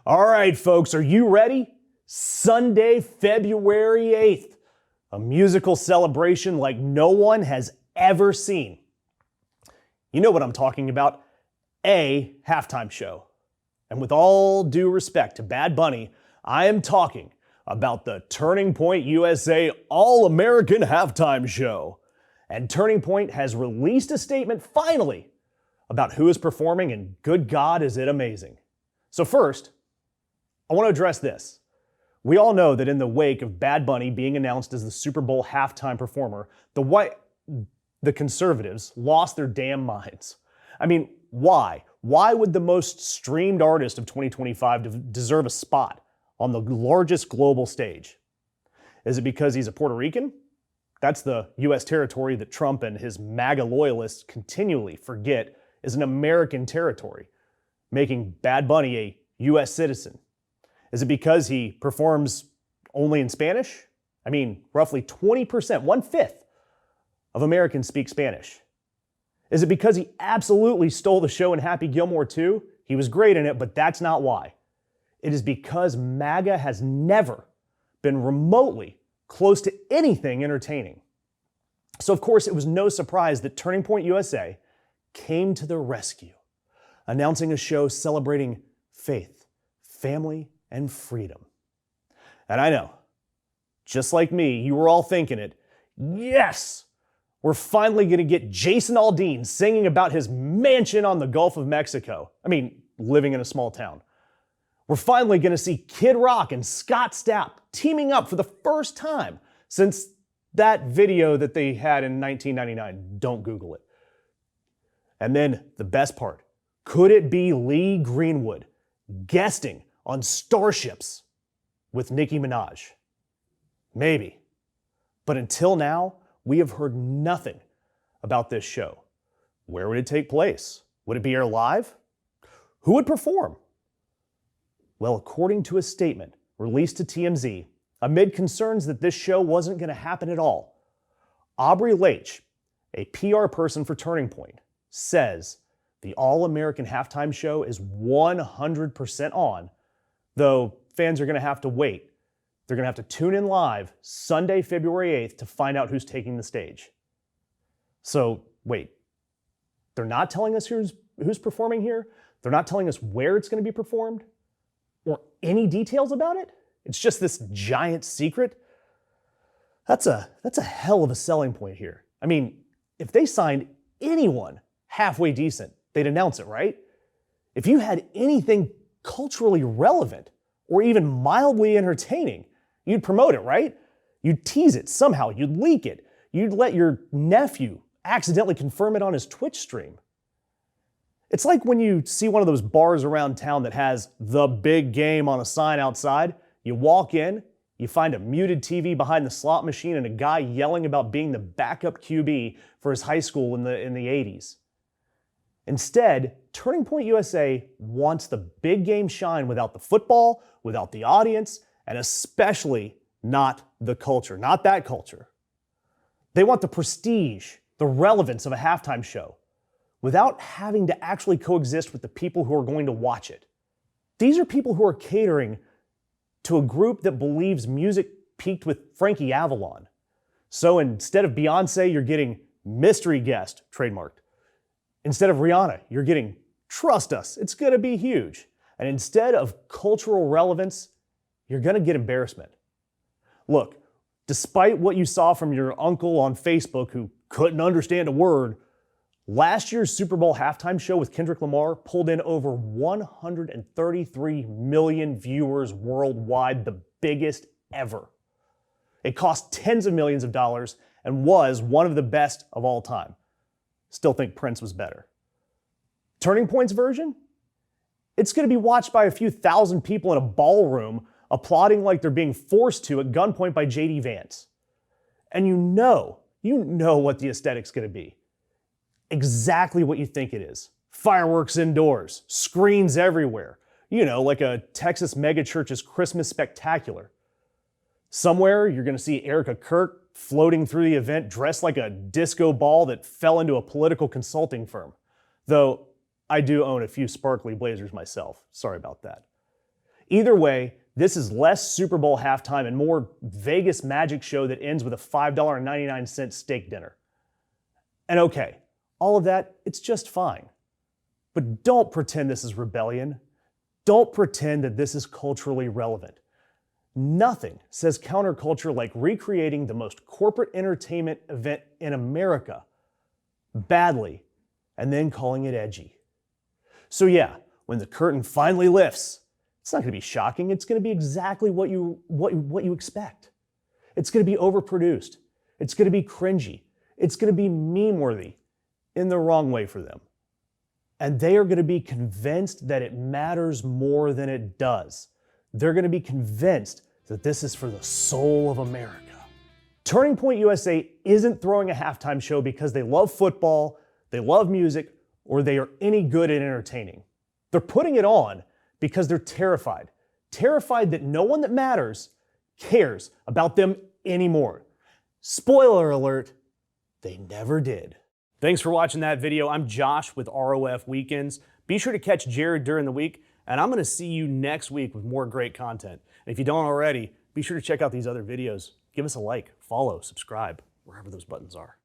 All right, folks, are you ready? Sunday, February 8th, a musical celebration like no one has ever seen. You know what I'm talking about, a halftime show. And with all due respect to Bad Bunny, I am talking about the Turning Point USA All-American Halftime Show. And Turning Point has released a statement finally about who is performing, and good God, is it amazing. So first, I want to address this. We all know that in the wake of Bad Bunny being announced as the Super Bowl halftime performer, the conservatives lost their damn minds. I mean, why? Why would the most streamed artist of 2025 deserve a spot on the largest global stage? Is it because he's a Puerto Rican? That's the U.S. territory that Trump and his MAGA loyalists continually forget is an American territory, making Bad Bunny a U.S. citizen. Is it because he performs only in Spanish? I mean, roughly 20%, 1/5 of Americans speak Spanish. Is it because he absolutely stole the show in Happy Gilmore 2? He was great in it, but that's not why. It is because MAGA has never been remotely close to anything entertaining. So of course, it was no surprise that Turning Point USA came to the rescue, announcing a show celebrating faith, family, and freedom. And I know, just like me, you were all thinking it, yes, we're finally gonna get Jason Aldean singing about his mansion on the Gulf of Mexico. I mean, living in a small town. We're finally gonna see Kid Rock and Scott Stapp teaming up for the first time since that video that they had in 1999. Don't Google it. And then the best part, could it be Lee Greenwood guesting on Starships with Nicki Minaj? Maybe. But until now, we have heard nothing about this show. Where would it take place? Would it be aired live? Who would perform? Well, according to a statement released to TMZ, amid concerns that this show wasn't going to happen at all, Aubrey Leitch, a PR person for Turning Point, says the All-American Halftime Show is 100% on, though fans are going to have to wait. They're going to have to tune in live Sunday, February 8th to find out who's taking the stage. So, wait, they're not telling us who's performing here? They're not telling us where it's going to be performed? Or any details about it? It's just this giant secret? That's a hell of a selling point here. I mean, if they signed anyone halfway decent, they'd announce it, right? If you had anything culturally relevant or even mildly entertaining, you'd promote it, right? You'd tease it somehow, you'd leak it, you'd let your nephew accidentally confirm it on his Twitch stream. It's like when you see one of those bars around town that has the big game on a sign outside, you walk in, you find a muted TV behind the slot machine and a guy yelling about being the backup QB for his high school in the 80s. Instead, Turning Point USA wants the big game shine without the football, without the audience, and especially not the culture, not that culture. They want the prestige, the relevance of a halftime show, without having to actually coexist with the people who are going to watch it. These are people who are catering to a group that believes music peaked with Frankie Avalon. So instead of Beyonce, you're getting mystery guest, trademarked. Instead of Rihanna, you're getting trust us, it's gonna be huge. And instead of cultural relevance, you're gonna get embarrassment. Look, despite what you saw from your uncle on Facebook who couldn't understand a word, last year's Super Bowl halftime show with Kendrick Lamar pulled in over 133 million viewers worldwide, the biggest ever. It cost tens of millions of dollars and was one of the best of all time. Still think Prince was better. Turning Point's version? It's going to be watched by a few thousand people in a ballroom applauding like they're being forced to at gunpoint by J.D. Vance. And you know what the aesthetic's going to be. Exactly what you think it is. Fireworks indoors, screens everywhere. You know, like a Texas megachurch's Christmas spectacular. Somewhere you're going to see Erica Kirk floating through the event dressed like a disco ball that fell into a political consulting firm. Though I do own a few sparkly blazers myself. Sorry about that. Either way, this is less Super Bowl halftime and more Vegas magic show that ends with a $5.99 steak dinner. And okay, all of that, it's just fine. But don't pretend this is rebellion. Don't pretend that this is culturally relevant. Nothing says counterculture like recreating the most corporate entertainment event in America badly and then calling it edgy. So yeah, when the curtain finally lifts, it's not going to be shocking. It's going to be exactly what you expect. It's going to be overproduced. It's going to be cringy. It's going to be meme-worthy in the wrong way for them. And they are going to be convinced that it matters more than it does. They're going to be convinced that this is for the soul of America. Turning Point USA isn't throwing a halftime show because they love football, they love music, or they are any good at entertaining. They're putting it on because they're terrified. Terrified that no one that matters cares about them anymore. Spoiler alert, they never did. Thanks for watching that video. I'm Josh with ROF Weekends. Be sure to catch Jared during the week, and I'm gonna see you next week with more great content. And if you don't already, be sure to check out these other videos. Give us a like, follow, subscribe, wherever those buttons are.